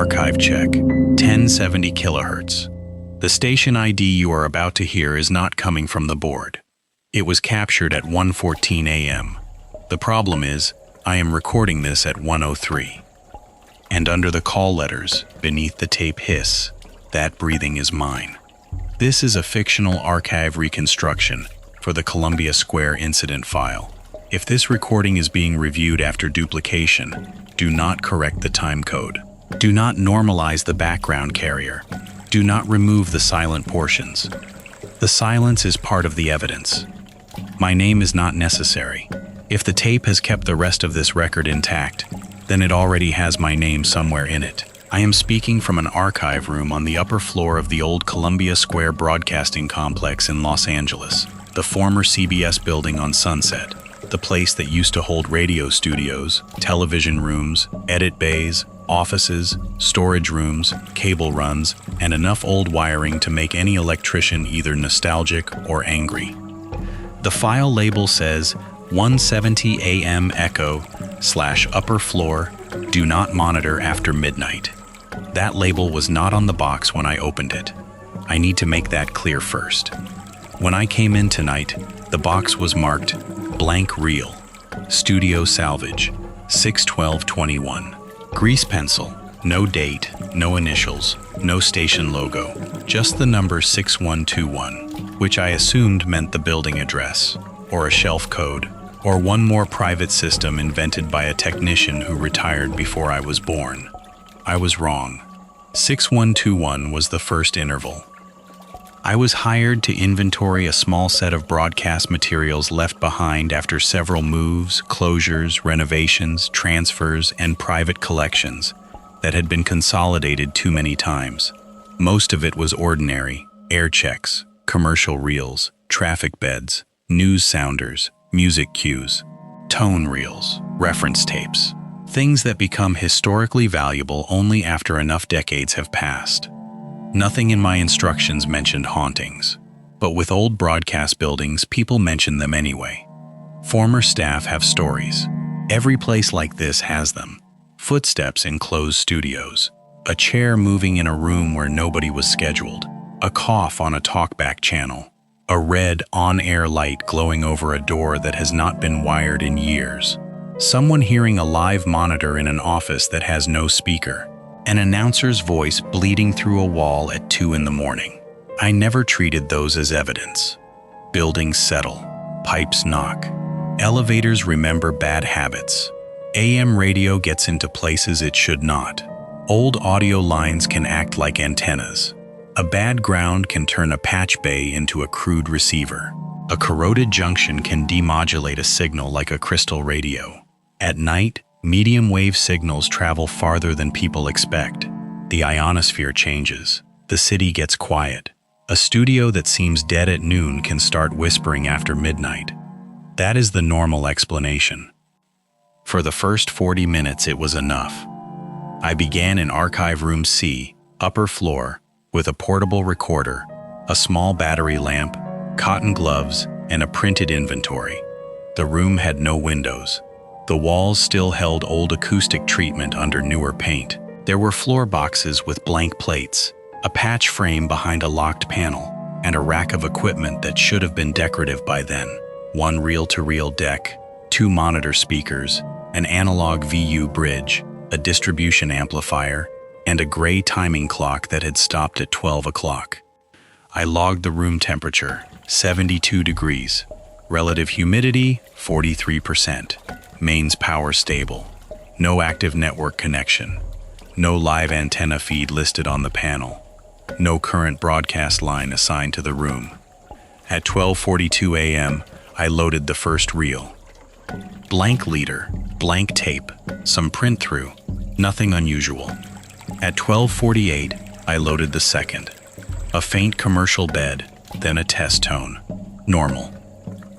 Archive check. 1070 kilohertz. The station ID you are about to hear is not coming from the board. It was captured at 1:14 a.m. The problem is, I am recording this at 1:03. And under the call letters, beneath the tape hiss, that breathing is mine. This is a fictional archive reconstruction for the Columbia Square incident file. If this recording is being reviewed after duplication, do not correct the time code. Do not normalize the background carrier. Do not remove the silent portions. The silence is part of the evidence. My name is not necessary. If the tape has kept the rest of this record intact, then it already has my name somewhere in it. I am speaking from an archive room on the upper floor of the old Columbia Square Broadcasting Complex in Los Angeles, the former CBS building on Sunset, the place that used to hold radio studios, television rooms, edit bays, offices, storage rooms, cable runs, and enough old wiring to make any electrician either nostalgic or angry. The file label says 1:70 a.m. echo/upper floor, do not monitor after midnight. That label was not on the box when I opened it. I need to make that clear first. When I came in tonight, the box was marked blank reel, studio salvage, 6/12/21. Grease pencil, no date, no initials, no station logo, just the number 6121, which I assumed meant the building address, or a shelf code, or one more private system invented by a technician who retired before I was born. I was wrong. 6121 was the first interval. I was hired to inventory a small set of broadcast materials left behind after several moves, closures, renovations, transfers, and private collections that had been consolidated too many times. Most of it was ordinary: air checks, commercial reels, traffic beds, news sounders, music cues, tone reels, reference tapes, things that become historically valuable only after enough decades have passed. Nothing in my instructions mentioned hauntings, but with old broadcast buildings, people mention them anyway. Former staff have stories. Every place like this has them. Footsteps in closed studios, a chair moving in a room where nobody was scheduled, a cough on a talkback channel, a red on-air light glowing over a door that has not been wired in years, someone hearing a live monitor in an office that has no speaker, an announcer's voice bleeding through a wall at 2 in the morning. I never treated those as evidence. Buildings settle, pipes knock. Elevators remember bad habits. AM radio gets into places it should not. Old audio lines can act like antennas. A bad ground can turn a patch bay into a crude receiver. A corroded junction can demodulate a signal like a crystal radio. At night, medium wave signals travel farther than people expect. The ionosphere changes. The city gets quiet. A studio that seems dead at noon can start whispering after midnight. That is the normal explanation. For the first 40 minutes, it was enough. I began in Archive Room C, upper floor, with a portable recorder, a small battery lamp, cotton gloves, and a printed inventory. The room had no windows. The walls still held old acoustic treatment under newer paint. There were floor boxes with blank plates, a patch frame behind a locked panel, and a rack of equipment that should have been decorative by then. One reel-to-reel deck, 2 monitor speakers, an analog VU bridge, a distribution amplifier, and a gray timing clock that had stopped at 12 o'clock. I logged the room temperature, 72 degrees. Relative humidity, 43%. Mains power stable. No active network connection. No live antenna feed listed on the panel. No current broadcast line assigned to the room. At 12:42 a.m., I loaded the first reel. Blank leader, blank tape, some print through, nothing unusual. At 12:48, I loaded the second. A faint commercial bed, then a test tone. Normal.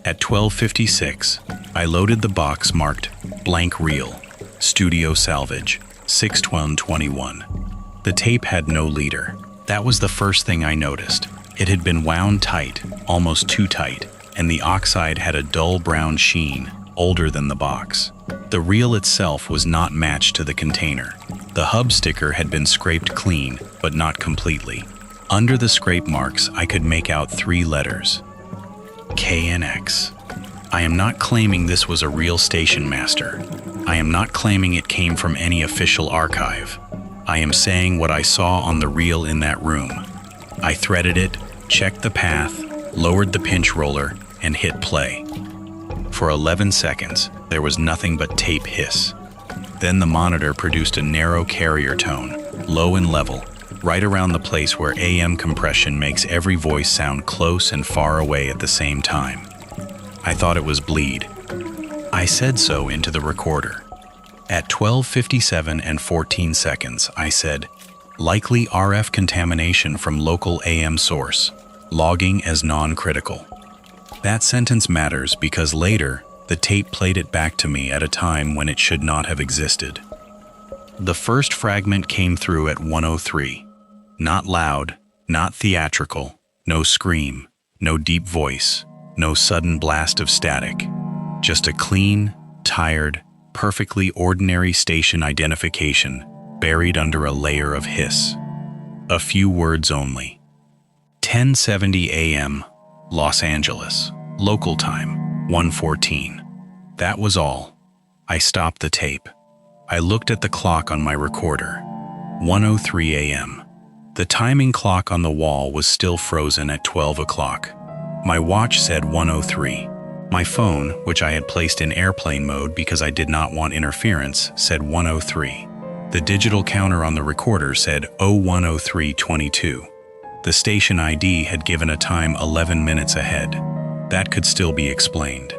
At 12:56, I loaded the box marked blank reel, studio salvage, 6/12/21. The tape had no leader. That was the first thing I noticed. It had been wound tight, almost too tight, and the oxide had a dull brown sheen, older than the box. The reel itself was not matched to the container. The hub sticker had been scraped clean, but not completely. Under the scrape marks, I could make out 3 letters. KNX. I am not claiming this was a real station master. I am not claiming it came from any official archive. I am saying what I saw on the reel in that room. I threaded it, checked the path, lowered the pinch roller, and hit play. For 11 seconds, there was nothing but tape hiss. Then the monitor produced a narrow carrier tone, low and level, right around the place where AM compression makes every voice sound close and far away at the same time. I thought it was bleed. I said so into the recorder. At 12:57 and 14 seconds, I said, likely RF contamination from local AM source, logging as non-critical. That sentence matters because later, the tape played it back to me at a time when it should not have existed. The first fragment came through at 1:03. Not loud, not theatrical, no scream, no deep voice, no sudden blast of static. Just a clean, tired, perfectly ordinary station identification buried under a layer of hiss. A few words only. 10:70 a.m., Los Angeles, local time, 1:14. That was all. I stopped the tape. I looked at the clock on my recorder. 1:03 a.m. The timing clock on the wall was still frozen at 12 o'clock. My watch said 1:03. My phone, which I had placed in airplane mode because I did not want interference, said 1:03. The digital counter on the recorder said 01:03:22. The station ID had given a time 11 minutes ahead. That could still be explained.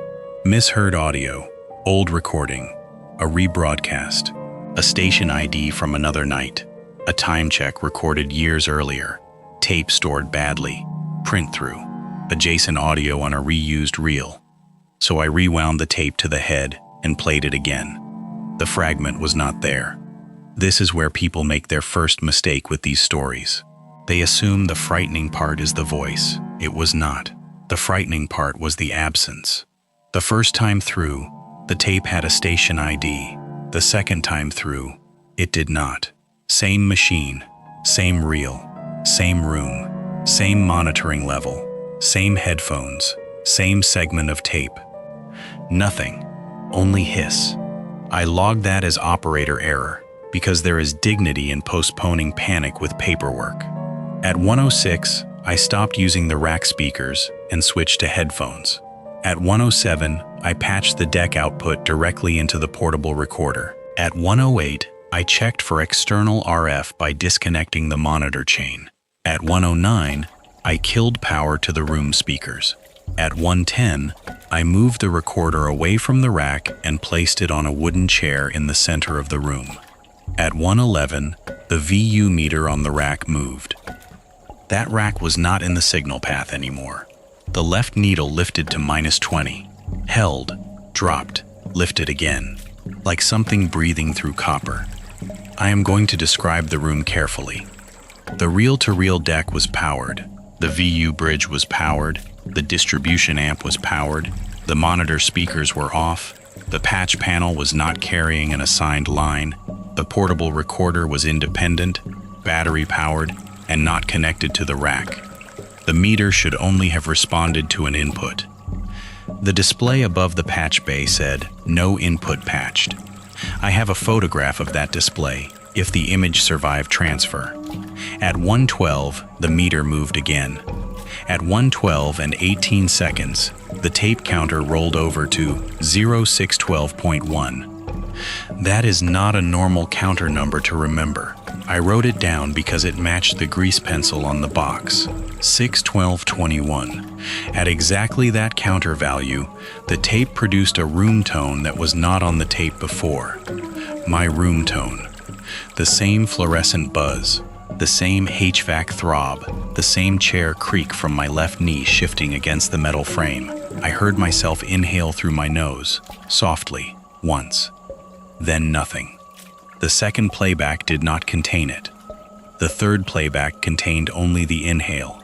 Misheard audio, old recording, a rebroadcast, a station ID from another night, a time check recorded years earlier, tape stored badly, print through, adjacent audio on a reused reel. So I rewound the tape to the head and played it again. The fragment was not there. This is where people make their first mistake with these stories. They assume the frightening part is the voice. It was not. The frightening part was the absence. The first time through, the tape had a station ID. The second time through, it did not. Same machine, same reel, same room, same monitoring level, same headphones, same segment of tape. Nothing, only hiss. I logged that as operator error because there is dignity in postponing panic with paperwork. At 1:06, I stopped using the rack speakers and switched to headphones. At 1:07, I patched the deck output directly into the portable recorder. At 1:08, I checked for external RF by disconnecting the monitor chain. At 1:09, I killed power to the room speakers. At 1:10, I moved the recorder away from the rack and placed it on a wooden chair in the center of the room. At 1:11, the VU meter on the rack moved. That rack was not in the signal path anymore. The left needle lifted to -20, held, dropped, lifted again, like something breathing through copper. I am going to describe the room carefully. The reel-to-reel deck was powered, the VU bridge was powered, the distribution amp was powered, the monitor speakers were off, the patch panel was not carrying an assigned line, the portable recorder was independent, battery-powered, and not connected to the rack. The meter should only have responded to an input. The display above the patch bay said, "No input patched." I have a photograph of that display, if the image survived transfer. At 1:12, the meter moved again. At 1:12 and 18 seconds, the tape counter rolled over to 0612.1. That is not a normal counter number to remember. I wrote it down because it matched the grease pencil on the box, 61221. At exactly that counter value, the tape produced a room tone that was not on the tape before. My room tone. The same fluorescent buzz, the same HVAC throb, the same chair creak from my left knee shifting against the metal frame. I heard myself inhale through my nose, softly, once. Then nothing. The second playback did not contain it. The third playback contained only the inhale.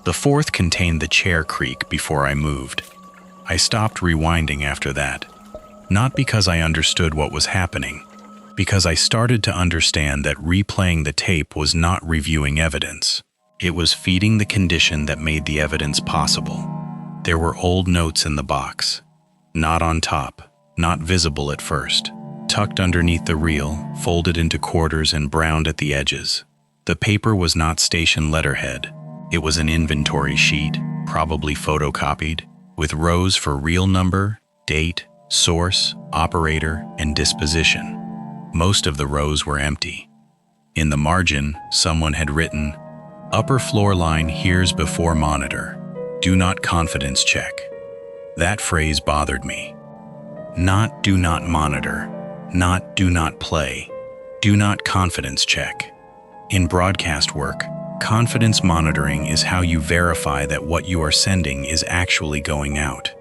The fourth contained the chair creak before I moved. I stopped rewinding after that. Not because I understood what was happening, because I started to understand that replaying the tape was not reviewing evidence. It was feeding the condition that made the evidence possible. There were old notes in the box, not on top, not visible at first, tucked underneath the reel, folded into quarters and browned at the edges. The paper was not station letterhead. It was an inventory sheet, probably photocopied, with rows for reel number, date, source, operator, and disposition. Most of the rows were empty. In the margin, someone had written, "Upper floor line hears before monitor. Do not confidence check." That phrase bothered me. Not do not monitor, not do not play, do not confidence check. In broadcast work, confidence monitoring is how you verify that what you are sending is actually going out.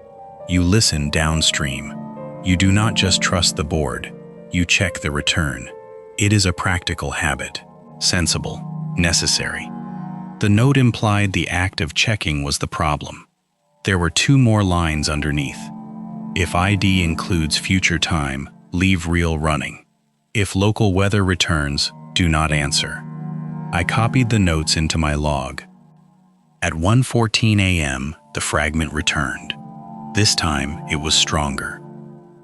You listen downstream. You do not just trust the board, you check the return. It is a practical habit, sensible, necessary. The note implied the act of checking was the problem. There were 2 more lines underneath. If ID includes future time, leave reel running. If local weather returns, do not answer. I copied the notes into my log. At 1:14 a.m., the fragment returned. This time, it was stronger.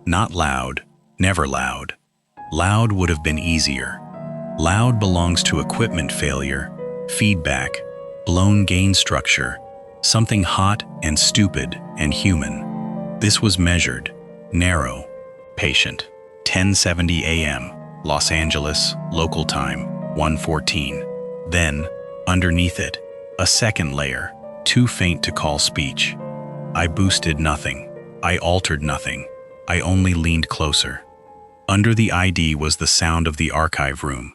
Not loud, never loud. Loud would have been easier. Loud belongs to equipment failure, feedback, blown gain structure, something hot and stupid and human. This was measured, narrow, patient. 10:70 a.m., Los Angeles, local time, 1:14. Then, underneath it, a second layer, too faint to call speech. I boosted nothing. I altered nothing. I only leaned closer. Under the ID was the sound of the archive room.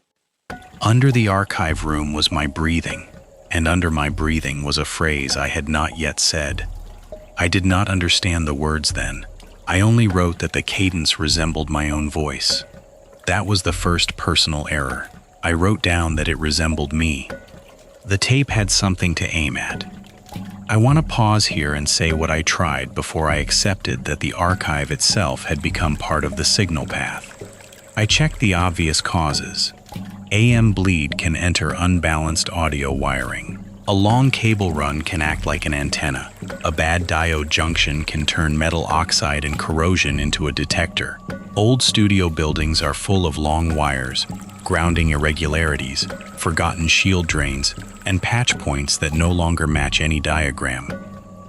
Under the archive room was my breathing, and under my breathing was a phrase I had not yet said. I did not understand the words then. I only wrote that the cadence resembled my own voice. That was the first personal error. I wrote down that it resembled me. The tape had something to aim at. I want to pause here and say what I tried before I accepted that the archive itself had become part of the signal path. I checked the obvious causes. AM bleed can enter unbalanced audio wiring. A long cable run can act like an antenna. A bad diode junction can turn metal oxide and corrosion into a detector. Old studio buildings are full of long wires, grounding irregularities, forgotten shield drains, and patch points that no longer match any diagram.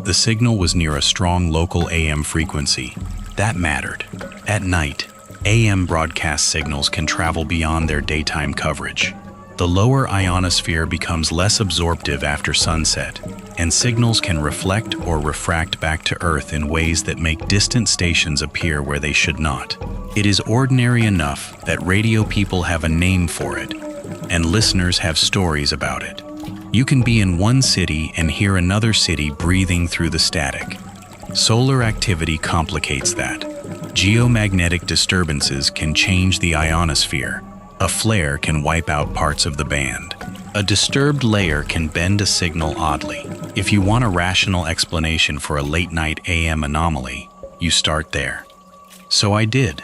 The signal was near a strong local AM frequency. That mattered. At night, AM broadcast signals can travel beyond their daytime coverage. The lower ionosphere becomes less absorptive after sunset, and signals can reflect or refract back to Earth in ways that make distant stations appear where they should not. It is ordinary enough that radio people have a name for it, and listeners have stories about it. You can be in one city and hear another city breathing through the static. Solar activity complicates that. Geomagnetic disturbances can change the ionosphere. A flare can wipe out parts of the band. A disturbed layer can bend a signal oddly. If you want a rational explanation for a late-night AM anomaly, you start there. So I did.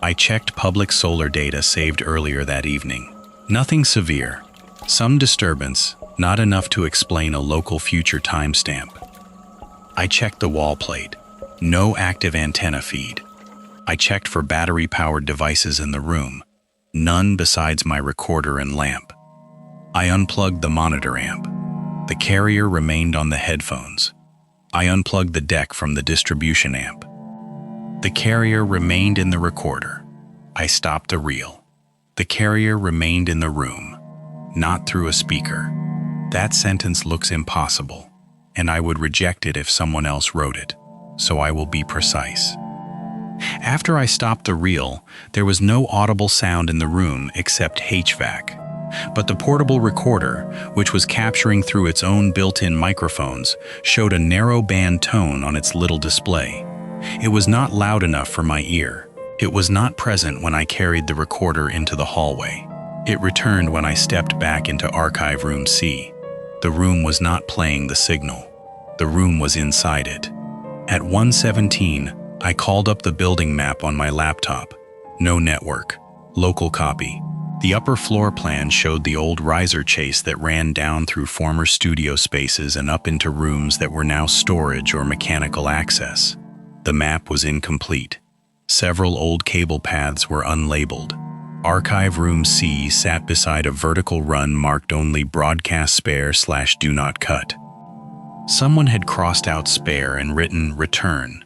I checked public solar data saved earlier that evening. Nothing severe. Some disturbance, not enough to explain a local future timestamp. I checked the wall plate. No active antenna feed. I checked for battery-powered devices in the room. None besides my recorder and lamp. I unplugged the monitor amp. The carrier remained on the headphones. I unplugged the deck from the distribution amp. The carrier remained in the recorder. I stopped the reel. The carrier remained in the room, not through a speaker. That sentence looks impossible, and I would reject it if someone else wrote it, so I will be precise. After I stopped the reel, there was no audible sound in the room except HVAC. But the portable recorder, which was capturing through its own built-in microphones, showed a narrow band tone on its little display. It was not loud enough for my ear. It was not present when I carried the recorder into the hallway. It returned when I stepped back into Archive Room C. The room was not playing the signal. The room was inside it. At 1:17, I called up the building map on my laptop. No network. Local copy. The upper floor plan showed the old riser chase that ran down through former studio spaces and up into rooms that were now storage or mechanical access. The map was incomplete. Several old cable paths were unlabeled. Archive Room C sat beside a vertical run marked only broadcast spare/do not cut. Someone had crossed out spare and written return.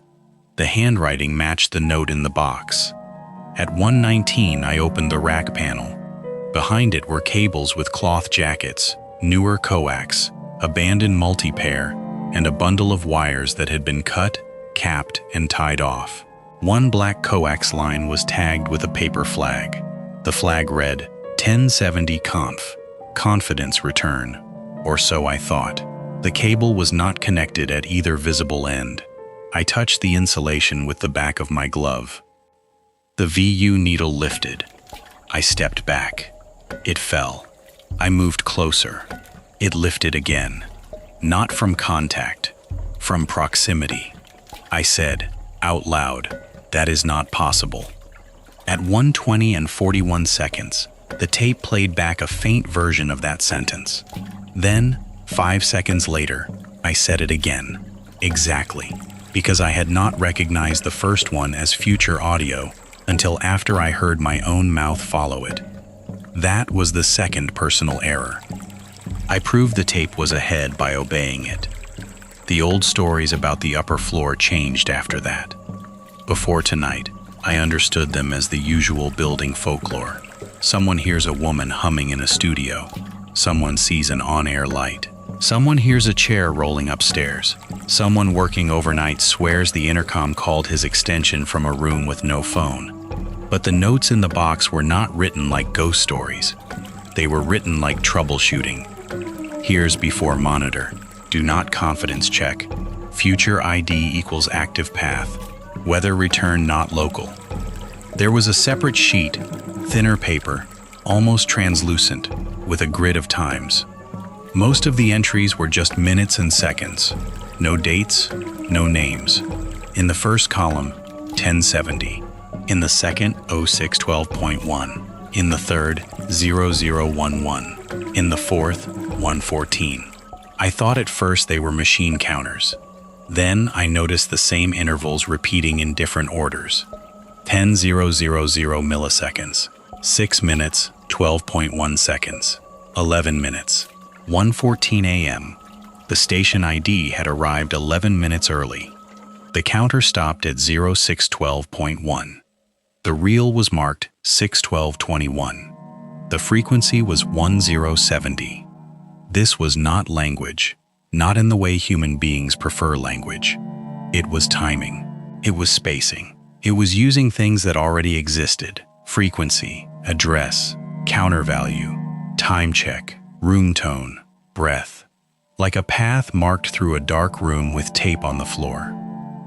The handwriting matched the note in the box. At 1:19, I opened the rack panel. Behind it were cables with cloth jackets, newer coax, abandoned multi-pair, and a bundle of wires that had been cut, capped, and tied off. One black coax line was tagged with a paper flag. The flag read, 1070 conf, confidence return, or so I thought. The cable was not connected at either visible end. I touched the insulation with the back of my glove. The VU needle lifted. I stepped back. It fell. I moved closer. It lifted again. Not from contact, from proximity. I said, out loud, that is not possible. At 1:20 and 41 seconds, the tape played back a faint version of that sentence. Then, 5 seconds later, I said it again. Exactly, because I had not recognized the first one as future audio until after I heard my own mouth follow it. That was the second personal error. I proved the tape was ahead by obeying it. The old stories about the upper floor changed after that. Before tonight, I understood them as the usual building folklore. Someone hears a woman humming in a studio. Someone sees an on-air light. Someone hears a chair rolling upstairs. Someone working overnight swears the intercom called his extension from a room with no phone. But the notes in the box were not written like ghost stories. They were written like troubleshooting. Here's before monitor. Do not confidence check. Future ID equals active path. Weather return not local. There was a separate sheet, thinner paper, almost translucent, with a grid of times. Most of the entries were just minutes and seconds. No dates, no names. In the first column, 1070. In the second, 0612.1. In the third, 0011. In the fourth, 114. I thought at first they were machine counters. Then I noticed the same intervals repeating in different orders. 10,000 milliseconds, 6 minutes, 12.1 seconds, 11 minutes, 1:14 a.m. The station ID had arrived 11 minutes early. The counter stopped at 0612.1. The reel was marked 61221. The frequency was 1070. This was not language, not in the way human beings prefer language. It was timing. It was spacing. It was using things that already existed: frequency, address, counter value, time check, room tone, breath. Like a path marked through a dark room with tape on the floor.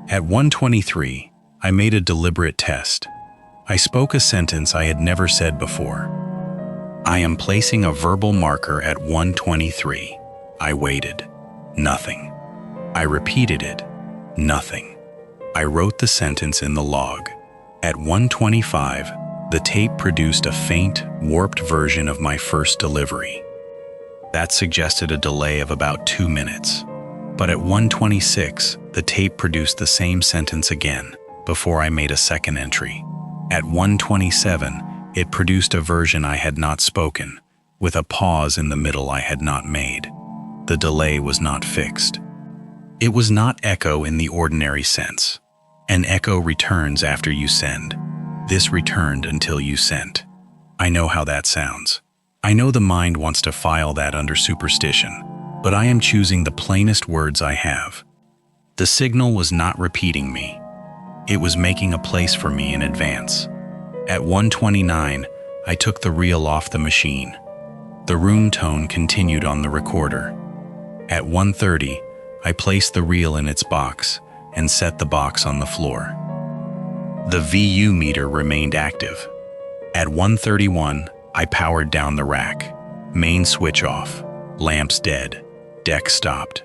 At 1:23, I made a deliberate test. I spoke a sentence I had never said before. I am placing a verbal marker at 1:23. I waited. Nothing. I repeated it. Nothing. I wrote the sentence in the log. At 1:25, the tape produced a faint, warped version of my first delivery. That suggested a delay of about 2 minutes. But at 1:26, the tape produced the same sentence again, before I made a second entry. At 1:27, it produced a version I had not spoken, with a pause in the middle I had not made. The delay was not fixed. It was not echo in the ordinary sense. An echo returns after you send. This returned until you sent. I know how that sounds. I know the mind wants to file that under superstition, but I am choosing the plainest words I have. The signal was not repeating me. It was making a place for me in advance. At 1:29, I took the reel off the machine. The room tone continued on the recorder. At 1:30, I placed the reel in its box and set the box on the floor. The VU meter remained active. At 1:31, I powered down the rack. Main switch off. Lamps dead. Deck stopped.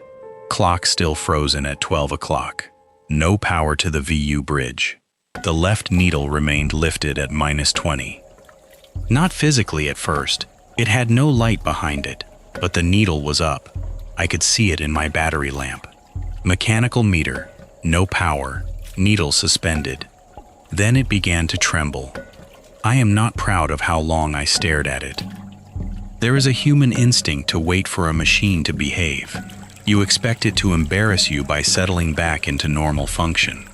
Clock still frozen at 12 o'clock. No power to the VU bridge. The left needle remained lifted at -20. Not physically at first. It had no light behind it, but the needle was up. I could see it in my battery lamp. Mechanical meter, no power, needle suspended. Then it began to tremble. I am not proud of how long I stared at it. There is a human instinct to wait for a machine to behave. You expect it to embarrass you by settling back into normal function.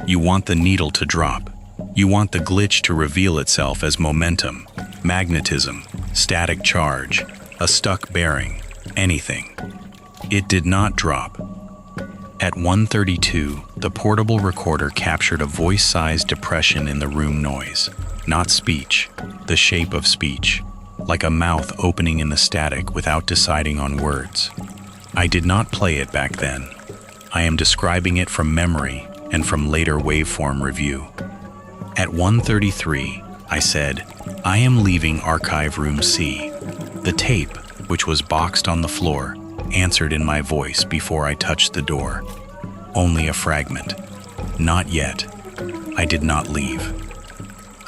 You want the needle to drop. You want the glitch to reveal itself as momentum, magnetism, static charge, a stuck bearing, anything. It did not drop. At 1:32, the portable recorder captured a voice-sized depression in the room noise, not speech, the shape of speech, like a mouth opening in the static without deciding on words. I did not play it back then. I am describing it from memory and from later waveform review. At 1:33, I said, I am leaving Archive Room C. The tape, which was boxed on the floor, answered in my voice before I touched the door. Only a fragment. Not yet. I did not leave.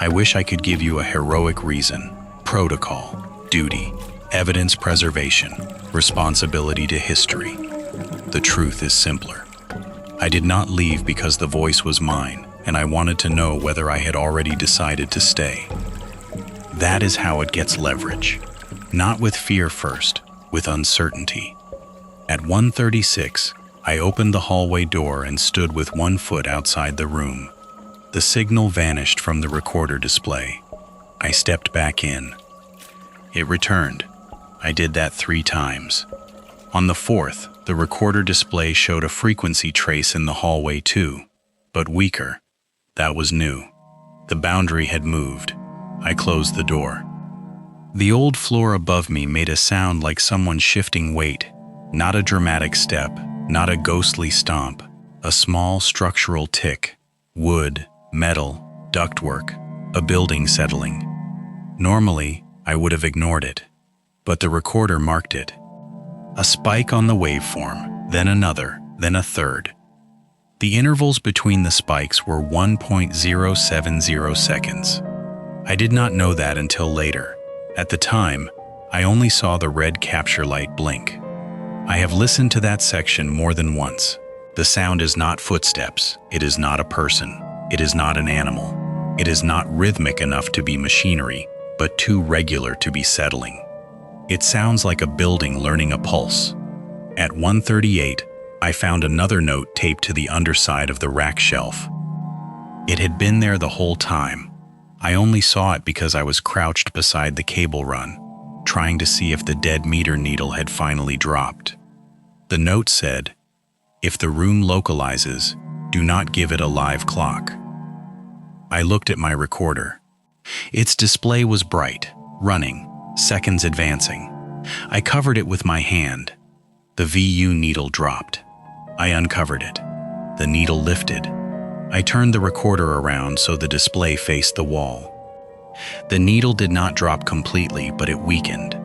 I wish I could give you a heroic reason, protocol, duty, evidence preservation, responsibility to history. The truth is simpler. I did not leave because the voice was mine, and I wanted to know whether I had already decided to stay. That is how it gets leverage. Not with fear first, with uncertainty. At 1:36, I opened the hallway door and stood with one foot outside the room. The signal vanished from the recorder display. I stepped back in. It returned. I did that 3 times. On the 4th, the recorder display showed a frequency trace in the hallway too, but weaker. That was new. The boundary had moved. I closed the door. The old floor above me made a sound like someone shifting weight, not a dramatic step, not a ghostly stomp, a small structural tick, wood, metal, ductwork, a building settling. Normally, I would have ignored it, but the recorder marked it. A spike on the waveform, then another, then a third. The intervals between the spikes were 1.070 seconds. I did not know that until later. At the time, I only saw the red capture light blink. I have listened to that section more than once. The sound is not footsteps. It is not a person. It is not an animal. It is not rhythmic enough to be machinery, but too regular to be settling. It sounds like a building learning a pulse. At 1:38, I found another note taped to the underside of the rack shelf. It had been there the whole time. I only saw it because I was crouched beside the cable run, trying to see if the dead meter needle had finally dropped. The note said, "If the room localizes, do not give it a live clock." I looked at my recorder. Its display was bright, running, seconds advancing. I covered it with my hand. The VU needle dropped. I uncovered it. The needle lifted. I turned the recorder around so the display faced the wall. The needle did not drop completely, but it weakened.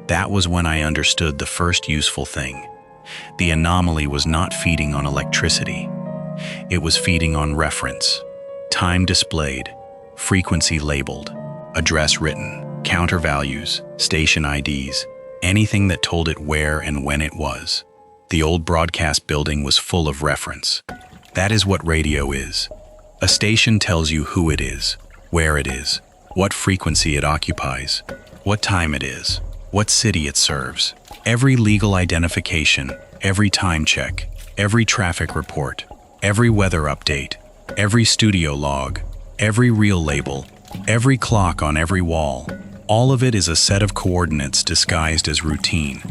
That was when I understood the first useful thing. The anomaly was not feeding on electricity. It was feeding on reference. Time displayed, frequency labeled, address written, counter values, station IDs, anything that told it where and when it was. The old broadcast building was full of reference. That is what radio is. A station tells you who it is, where it is, what frequency it occupies, what time it is, what city it serves. Every legal identification, every time check, every traffic report, every weather update, every studio log, every reel label, every clock on every wall, all of it is a set of coordinates disguised as routine.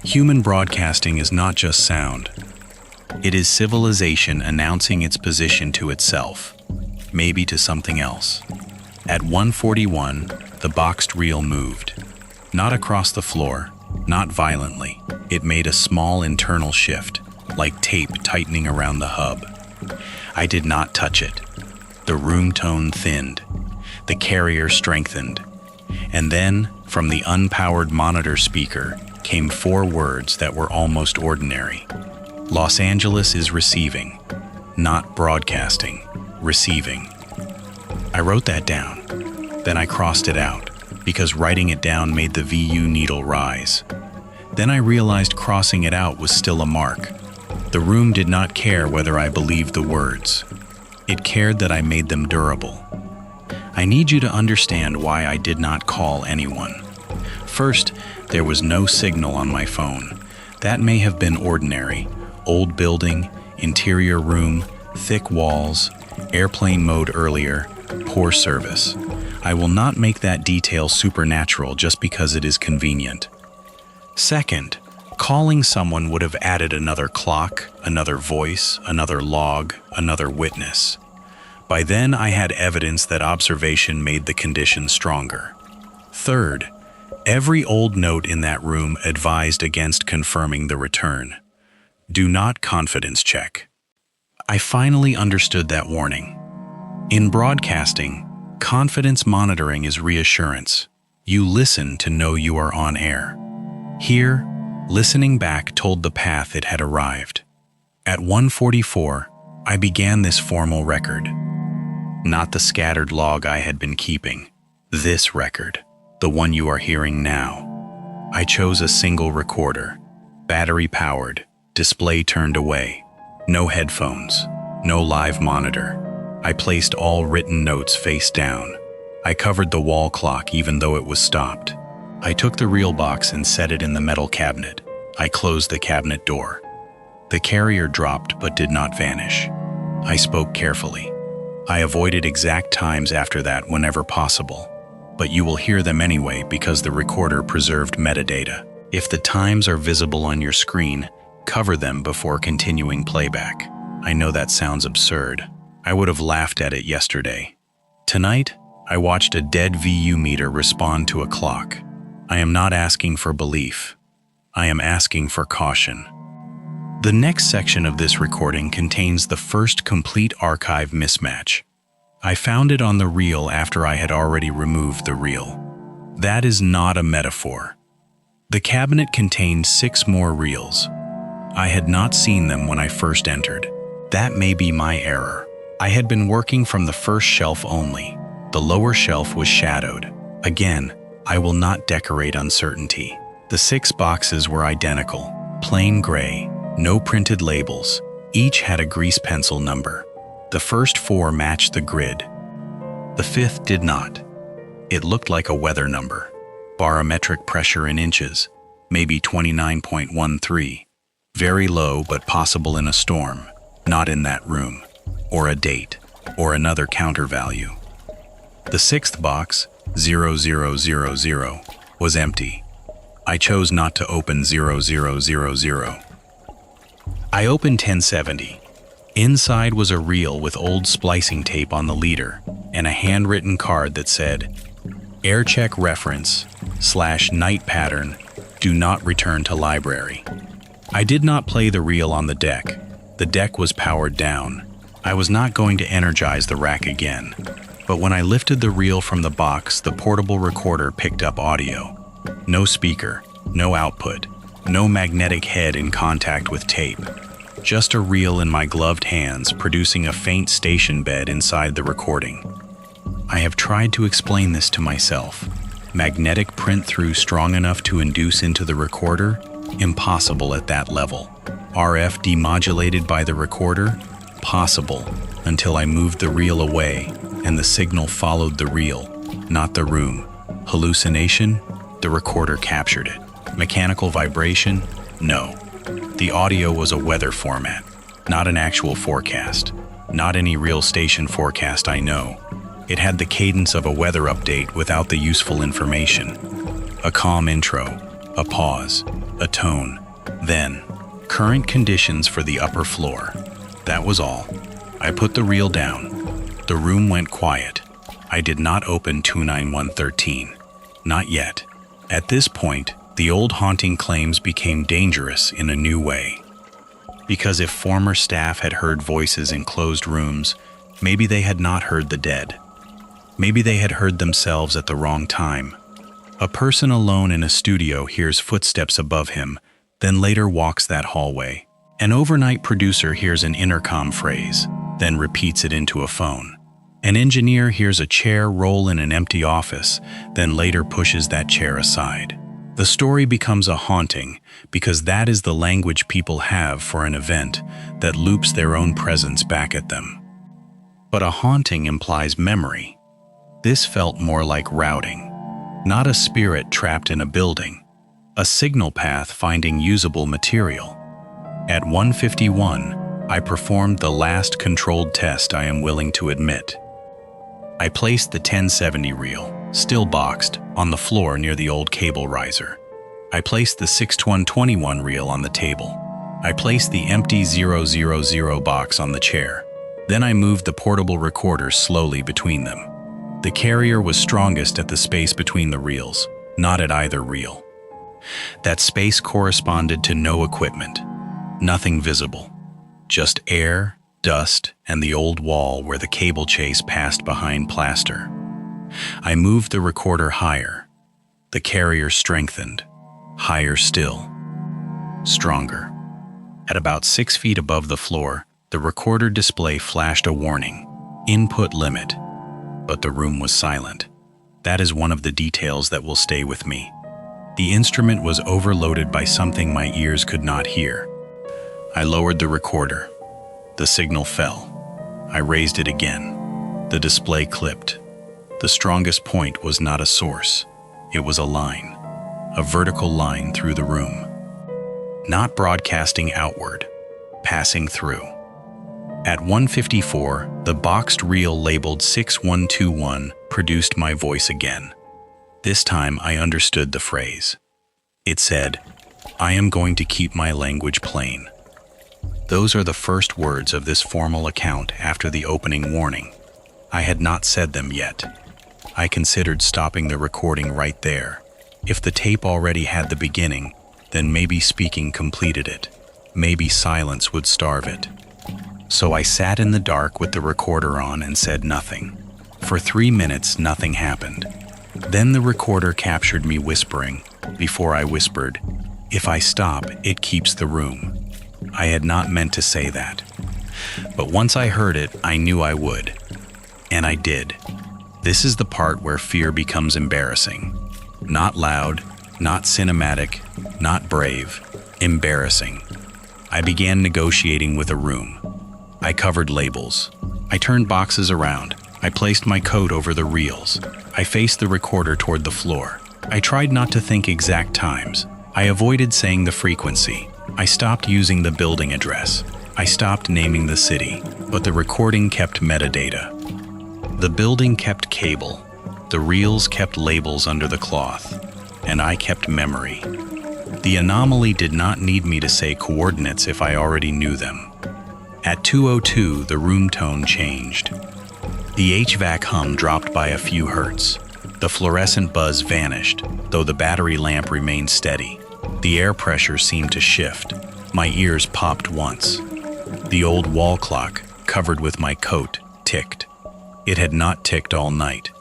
Human broadcasting is not just sound. It is civilization announcing its position to itself, maybe to something else. At 1:41, the boxed reel moved. Not across the floor, not violently. It made a small internal shift, like tape tightening around the hub. I did not touch it. The room tone thinned. The carrier strengthened. And then, from the unpowered monitor speaker, came 4 words that were almost ordinary. Los Angeles is receiving. Not broadcasting, receiving. I wrote that down. Then I crossed it out, because writing it down made the VU needle rise. Then I realized crossing it out was still a mark. The room did not care whether I believed the words. It cared that I made them durable. I need you to understand why I did not call anyone. First, there was no signal on my phone. That may have been ordinary. Old building, interior room, thick walls, airplane mode earlier, poor service. I will not make that detail supernatural just because it is convenient. Second, calling someone would have added another clock, another voice, another log, another witness. By then, I had evidence that observation made the condition stronger. Third, every old note in that room advised against confirming the return. Do not confidence check. I finally understood that warning. In broadcasting, confidence monitoring is reassurance. You listen to know you are on air. Here, listening back told the path it had arrived. At 1:44, I began this formal record. Not the scattered log I had been keeping. This record, the one you are hearing now. I chose a single recorder, battery-powered, display turned away, no headphones, no live monitor. I placed all written notes face down. I covered the wall clock even though it was stopped. I took the reel box and set it in the metal cabinet. I closed the cabinet door. The carrier dropped but did not vanish. I spoke carefully. I avoided exact times after that whenever possible, but you will hear them anyway because the recorder preserved metadata. If the times are visible on your screen, cover them before continuing playback. I know that sounds absurd. I would have laughed at it yesterday. Tonight, I watched a dead VU meter respond to a clock. I am not asking for belief. I am asking for caution. The next section of this recording contains the first complete archive mismatch. I found it on the reel after I had already removed the reel. That is not a metaphor. The cabinet contained 6 more reels. I had not seen them when I first entered. That may be my error. I had been working from the first shelf only. The lower shelf was shadowed. Again, I will not decorate uncertainty. The 6 boxes were identical, plain gray, no printed labels. Each had a grease pencil number. The first 4 matched the grid. The 5th did not. It looked like a weather number. Barometric pressure in inches, maybe 29.13. Very low but possible in a storm, not in that room. Or a date, or another counter value. The 6th box, 0000, was empty. I chose not to open 0000. I opened 1070. Inside was a reel with old splicing tape on the leader and a handwritten card that said, "Aircheck reference / night pattern, do not return to library." I did not play the reel on the deck. The deck was powered down. I was not going to energize the rack again. But when I lifted the reel from the box, the portable recorder picked up audio. No speaker, no output, no magnetic head in contact with tape. Just a reel in my gloved hands producing a faint station bed inside the recording. I have tried to explain this to myself. Magnetic print-through strong enough to induce into the recorder? Impossible at that level. RF demodulated by the recorder? Possible, until I moved the reel away and the signal followed the reel, not the room. Hallucination? The recorder captured it. Mechanical vibration? No. The audio was a weather format, not an actual forecast. Not any real station forecast I know. It had the cadence of a weather update without the useful information. A calm intro, a pause, a tone. Then, current conditions for the upper floor. That was all. I put the reel down. The room went quiet. I did not open 29113. Not yet. At this point, the old haunting claims became dangerous in a new way. Because if former staff had heard voices in closed rooms, maybe they had not heard the dead. Maybe they had heard themselves at the wrong time. A person alone in a studio hears footsteps above him, then later walks that hallway. An overnight producer hears an intercom phrase, then repeats it into a phone. An engineer hears a chair roll in an empty office, then later pushes that chair aside. The story becomes a haunting because that is the language people have for an event that loops their own presence back at them. But a haunting implies memory. This felt more like routing, not a spirit trapped in a building, a signal path finding usable material. At 1:51, I performed the last controlled test I am willing to admit. I placed the 1070 reel, still boxed, on the floor near the old cable riser. I placed the 6121 reel on the table. I placed the empty 000 box on the chair. Then I moved the portable recorder slowly between them. The carrier was strongest at the space between the reels, not at either reel. That space corresponded to no equipment, nothing visible, just air, dust, and the old wall where the cable chase passed behind plaster. I moved the recorder higher. The carrier strengthened, higher still, stronger. At about 6 feet above the floor, the recorder display flashed a warning, input limit, but the room was silent. That is one of the details that will stay with me. The instrument was overloaded by something my ears could not hear. I lowered the recorder. The signal fell. I raised it again. The display clipped. The strongest point was not a source. It was a line, a vertical line through the room. Not broadcasting outward, passing through. At 1:54, the boxed reel labeled 6121 produced my voice again. This time I understood the phrase. It said, "I am going to keep my language plain." Those are the first words of this formal account after the opening warning. I had not said them yet. I considered stopping the recording right there. If the tape already had the beginning, then maybe speaking completed it. Maybe silence would starve it. So I sat in the dark with the recorder on and said nothing. For 3 minutes, nothing happened. Then the recorder captured me whispering, before I whispered, "If I stop, it keeps the room." I had not meant to say that. But once I heard it, I knew I would. And I did. This is the part where fear becomes embarrassing. Not loud, not cinematic, not brave. Embarrassing. I began negotiating with a room. I covered labels. I turned boxes around. I placed my coat over the reels. I faced the recorder toward the floor. I tried not to think exact times. I avoided saying the frequency. I stopped using the building address. I stopped naming the city, but the recording kept metadata. The building kept cable. The reels kept labels under the cloth. And I kept memory. The anomaly did not need me to say coordinates if I already knew them. At 2:02, the room tone changed. The HVAC hum dropped by a few hertz. The fluorescent buzz vanished, though the battery lamp remained steady. The air pressure seemed to shift. My ears popped once. The old wall clock, covered with my coat, ticked. It had not ticked all night.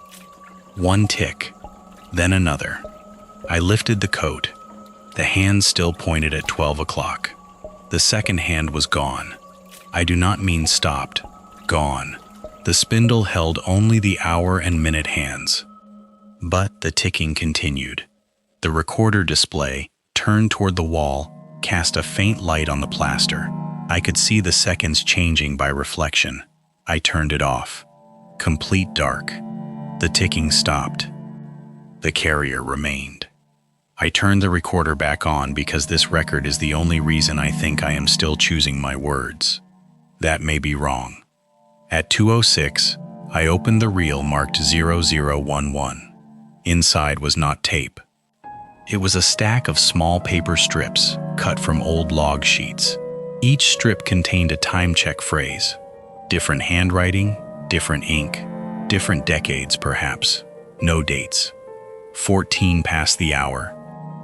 One tick, then another. I lifted the coat. The hand still pointed at 12 o'clock. The second hand was gone. I do not mean stopped, gone. The spindle held only the hour and minute hands. But the ticking continued. The recorder display, turned toward the wall, cast a faint light on the plaster. I could see the seconds changing by reflection. I turned it off. Complete dark. The ticking stopped. The carrier remained. I turned the recorder back on because this record is the only reason I think I am still choosing my words. That may be wrong. At 2:06, I opened the reel marked 0011. Inside was not tape. It was a stack of small paper strips cut from old log sheets. Each strip contained a time check phrase. Different handwriting, different ink, different decades perhaps. No dates. 14 past the hour.